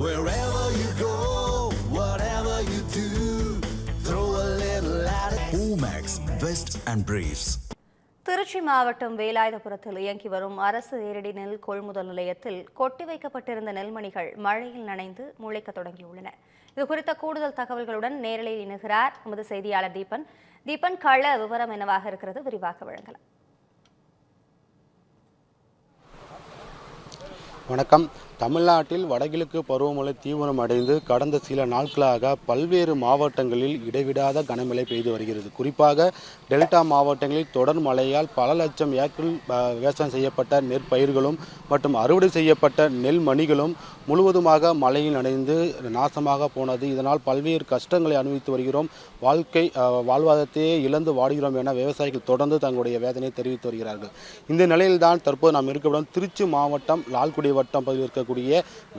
Wherever you go, whatever you do, throw a little at it. Omax, Vest and Briefs. Trichy மாவட்டம் வேலாயுதபுரத்தில் இயங்கி வரும் அரசு நேரடி நெல் கொள்முதல் நிலையத்தில் கொட்டி வைக்கப்பட்டிருந்த நெல்மணிகள் மழையில் நனைந்து முளைக்க தொடங்கியுள்ளன. இதுகுறித்த கூடுதல் தகவல்களுடன் நேரலையில் இணைகிறார் நமது செய்தியாளர் தீபன். தீபன், கள விவரம் என்னவாக இருக்கிறது, விரிவாக வழங்கலாம். வணக்கம். தமிழ்நாட்டில் வடகிழக்கு பருவமழை தீவிரம் அடைந்து கடந்த சில நாட்களாக பல்வேறு மாவட்டங்களில் இடைவிடாத கனமழை பெய்து வருகிறது. குறிப்பாக டெல்டா மாவட்டங்களில் தொடர் மழையால் பல லட்சம் ஏக்கரில் விவசாயம் செய்யப்பட்ட நெற்பயிர்களும் மற்றும் அறுவடை செய்யப்பட்ட நெல் மணிகளும் முழுவதுமாக மழையில் நனைந்து நாசமாக போனது. இதனால் பல்வேறு கஷ்டங்களை அனுபவித்து வருகிறோம், வாழ்வாதாரத்தையே இழந்து வாடுகிறோம் என விவசாயிகள் தொடர்ந்து தங்களுடைய வேதனையை தெரிவித்து வருகிறார்கள். இந்த நிலையில்தான் தற்போது நாம் இருக்கவிடும் திருச்சி மாவட்டம் லால்குடி வட்டம் பகுதியில் இருக்கக்கூடிய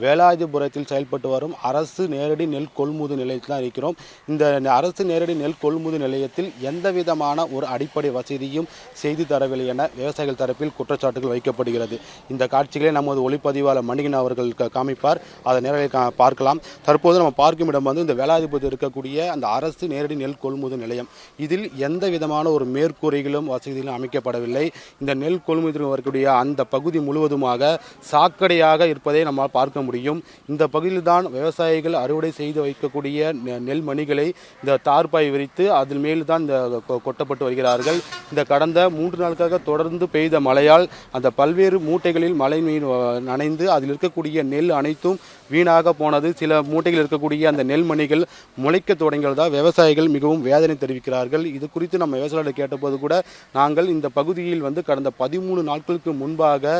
வேலாயுதபுரத்தில் செயல்பட்டு வரும் அரசு நேரடி நெல் கொள்முதல் நிலையத்தில் தான் இருக்கிறோம். இந்த அரசு நேரடி நெல் கொள்முதல் நிலையத்தில் எந்த விதமான ஒரு அடிப்படை வசதியும் செய்து தரவில்லை என விவசாயிகள் தரப்பில் குற்றச்சாட்டுகள் வைக்கப்படுகிறது. இந்த காட்சிகளை நமது ஒளிப்பதிவாளர் மணிகன் அவர்கள் காமிப்பார், அதை நேரடியில் பார்க்கலாம். தற்போது நம்ம பார்க்கும் இடம் வந்து இந்த வேலாயுதபுரத்தில் இருக்கக்கூடிய அந்த அரசு நேரடி நெல் கொள்முதல் நிலையம். இதில் எந்த விதமான ஒரு மேற்கூரைகளும் வசதிகளும் அமைக்கப்படவில்லை. இந்த நெல் கொள்முதல் வரக்கூடிய அந்த பகுதி முழுவதுமாக சாக்கடையாக இருப்பதை நம்மால் பார்க்க முடியும். இந்த பகுதியில் தான் விவசாயிகள் அறுவடை செய்து வைக்கக்கூடிய நெல் மணிகளை இந்த தார்பாய் விரித்து அதில் மேல் தான் இந்த கொட்டப்பட்டு வருகிறார்கள். இந்த கடந்த 3 நாட்களாக தொடர்ந்து பெய்த மழையால் அந்த பல்வேறு மூட்டைகளில் மழை நீர் நனைந்து அதில் இருக்கக்கூடிய நெல் அனைத்தும் வீணாக போனது. சில மூட்டைகள் இருக்கக்கூடிய அந்த நெல் மணிகள் முளைக்க தொடங்கியதால் விவசாயிகள் மிகவும் வேதனை தெரிவிக்கிறார்கள். இது குறித்து நம்ம விவசாயிகளை கேட்டபோது கூட நாங்கள் இந்த பகுதியில் வந்து கடந்த 13 நாட்களுக்கு முன்பாக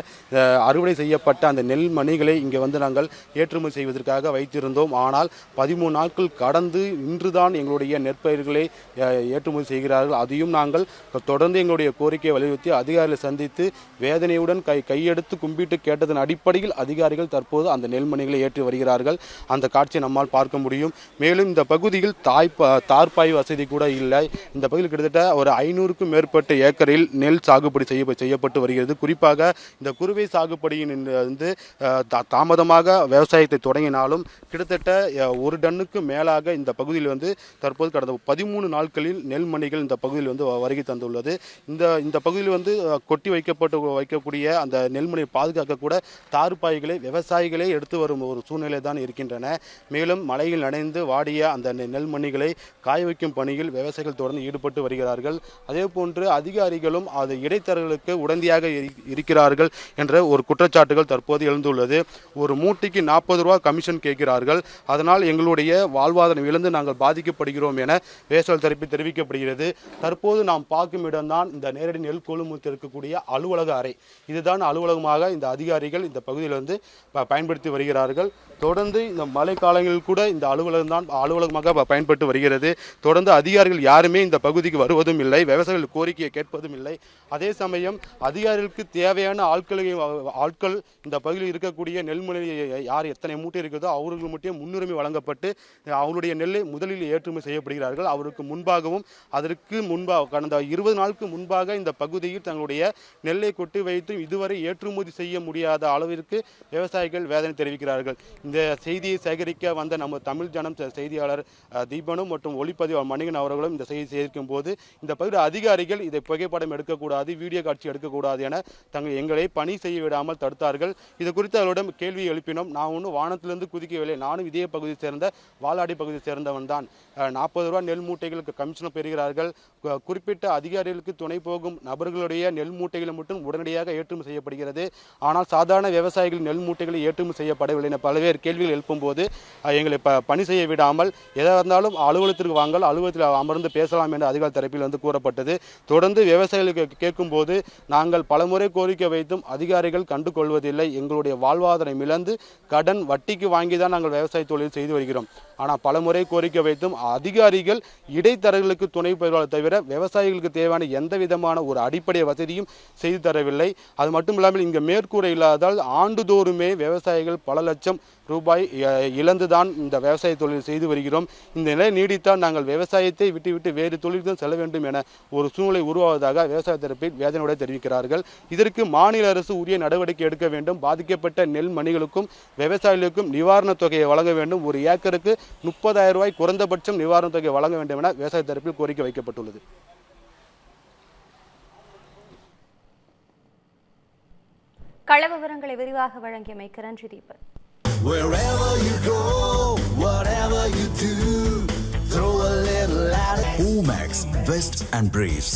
அறுவடை செய்யப்பட்ட அந்த நெல் மணிகளை இங்கே வந்து நாங்கள் ஏற்றுமதி செய்வதற்காக வைத்திருந்தோம். ஆனால் 13 நாட்கள் கடந்து இன்றுதான் எங்களுடைய நெற்பயிர்களை ஏற்றுமதி செய்கிறார்கள். அதையும் நாங்கள் தொடர்ந்து எங்களுடைய கோரிக்கையை வலியுறுத்தி அதிகாரிகளை சந்தித்து வேதனையுடன் கையெடுத்து கும்பிட்டு கேட்டதன் அடிப்படையில் அதிகாரிகள் தற்போது அந்த நெல்மணிகளை ஏற்றி வருகிறார்கள். அந்த காட்சியை நம்மால் பார்க்க முடியும். மேலும் இந்த பகுதியில் தார்பாய் வசதி கூட இல்லை. இந்த பகுதியில் கிட்டத்தட்ட ஒரு 500க்கும் மேற்பட்ட ஏக்கரில் நெல் சாகுபடி செய்யப்பட்டு வருகிறது. குறிப்பாக இந்த குறுவை சாகுபடியின் வந்து தாமதமாக விவசாயத்தை தொடங்கினாலும் கிட்டத்தட்ட 1 டன்னுக்கு மேலாக இந்த பகுதியில் வந்து தற்போது கடந்த 13 நாட்களில் நெல்மணிகள் இந்த பகுதியில் வந்து வருகை தந்துள்ளது. இந்த பகுதியில் வந்து கொட்டி வைக்கக்கூடிய அந்த நெல்மணியை பாதுகாக்க கூட தார்பாய்களை விவசாயிகளே எடுத்து வரும் ஒரு சூழ்நிலை தான் இருக்கின்றன. மேலும் மழையில் நனைந்து வாடிய அந்த நெல்மணிகளை காய வைக்கும் பணியில் விவசாயிகள் தொடர்ந்து ஈடுபட்டு வருகிறார்கள். அதே போன்று அதிகாரிகளும் அது இடைத்தரகர்களுக்கு உடந்தையாக இருக்கிறார்கள் என்ற ஒரு குற்றச்சாட்டுகள் தற்போது எழுந்துள்ளது. ஒரு மூட்டைக்கு 40 ரூபாய் கமிஷன் கேட்கிறார்கள். அதனால் எங்களுடைய வாழ்வாதாரம் இழந்து நாங்கள் பாதிக்கப்படுகிறோம் என விவசாயிகள் தரப்பில் தெரிவிக்கப்படுகிறது. தற்போது நாம் பார்க்கும் இடம்தான் இந்த நேரடி நெல் கொள்முதல் இருக்கக்கூடிய அலுவலக அறை. இதுதான் அலுவலகமாக இந்த அதிகாரிகள் இந்த பகுதியில் வந்து பயன்படுத்தி வருகிறார்கள். தொடர்ந்து இந்த மழை காலங்களில் கூட இந்த அலுவலகமாக பயன்பட்டு வருகிறது. தொடர்ந்து அதிகாரிகள் யாருமே இந்த பகுதிக்கு வருவதும் இல்லை, விவசாயிகள் கோரிக்கையை கேட்பதும் இல்லை. அதே சமயம் அதிகாரிகளுக்கு தேவையான ஆட்கள் இந்த பகுதியில் இருக்கக்கூடிய நெல்மணி யார் எத்தனை மூட்டை இருக்கிறதோ அவர்கள் மட்டும் முன்னுரிமை வழங்கப்பட்டு அவருடைய நெல்லை முதலில் ஏற்றுமதி செய்யப்படுகிறார்கள். அவருக்கு முன்பாகவும் அதற்கு முன்பாக கடந்த 20 நாளுக்கு முன்பாக இந்த பகுதியில் தங்களுடைய நெல்லை கொட்டி வைத்து இதுவரை ஏற்றுமதி செய்ய முடியாத அளவிற்கு விவசாயிகள் வேதனை தெரிவிக்கிறார்கள். இந்த செய்தியை சேகரிக்க வந்த நம்ம தமிழ் ஜனம் செய்தியாளர் தீபனும் மற்றும் ஒளிப்பதிவாளர் மணிகன் அவர்களும் இந்த செய்தி சேகரிக்கும் போது இந்த பகுதி அதிகாரிகள் இதை புகைப்படம் எடுக்கக்கூடாது, வீடியோ காட்சி எடுக்கக்கூடாது என எங்களை பணி செய்ய விடாமல் தடுத்தார்கள். இது குறித்து அவர்களிடம் கேள்வி எழுப்பினோம். நான் ஒன்றும் வானத்திலிருந்து குதிக்கவில்லை, நானும் இதே பகுதியை சேர்ந்த வாலாடி பகுதியை சேர்ந்தவன் தான். 40 ரூபாய் நெல் மூட்டைகளுக்கு கமிஷன் பெறுகிறார்கள். குறிப்பிட்ட அதிகாரிகளுக்கு துணை போகும் நபர்களுடைய நெல் மூட்டைகளை மட்டும் உடனடியாக ஏற்றுமதி செய்யப்படுகிறது. ஆனால் சாதாரண விவசாயிகள் நெல் மூட்டைகளை ஏற்றுமதி செய்யப்படவில்லை என பல்வேறு கேள்விகள் எழுப்பும் போது எங்களை பணி செய்ய விடாமல் எதாக இருந்தாலும் அலுவலகத்திற்கு வாங்கல், அலுவலகத்தில் அமர்ந்து பேசலாம் என்ற அதிகாரி தரப்பில் வந்து கூறப்பட்டது. தொடர்ந்து விவசாயிகளுக்கு கேட்கும் போது நாங்கள் பலமுறை கோரிக்கை வைத்தும் அதிகாரிகள் கண்டு கொள்வதில்லை. எங்களுடைய வாழ்வாதாரம் இழந்து கடன் வட்டிக்கு வாங்கி தான் நாங்கள் விவசாய தொழில் செய்து வருகிறோம். ஆனால் பலமுறை கோரிக்கை வைத்தும் அதிகாரிகள் இடைத்தரகர்களுக்கு துணை பெறுவதை தவிர விவசாயிகளுக்கு தேவையான எந்த விதமான ஒரு அடிப்படை வசதியும் செய்து தரவில்லை. அது மட்டும் இல்லாமல் இங்கே மேற்கூரை இல்லாததால் ஆண்டுதோறுமே விவசாயிகள் பல லட்சம் ரூபாய் இழந்துதான் இந்த விவசாய தொழில் செய்து வருகிறோம். இந்த நிலை நீடித்தால் நாங்கள் விவசாயத்தை விட்டுவிட்டு வேறு தொழில்தான் செல்ல வேண்டும் என ஒரு சூழ்நிலை உருவாவதாக விவசாய தரப்பில் வேதனையுடன் தெரிவிக்கிறார்கள். இதற்கு மாநில அரசு உரிய நடவடிக்கை எடுக்க வேண்டும். பாதிக்கப்பட்ட நெல் மணிகளுக்கும் விவசாயிகளுக்கும் நிவாரணத் தொகையை வழங்க வேண்டும். ஒரு ஏக்கருக்கு 30,000 ரூபாய் குறைந்தபட்சம் நிவாரணத் தொகை வழங்க வேண்டும் என விவசாய தரப்பில் கோரிக்கை வைக்கப்பட்டுள்ளது. கள விவரங்களை விரிவாக வழங்கியமைக்கு நன்றி Deepan. Wherever you go, whatever you do, throw a little at it. Omax, Vest and Briefs.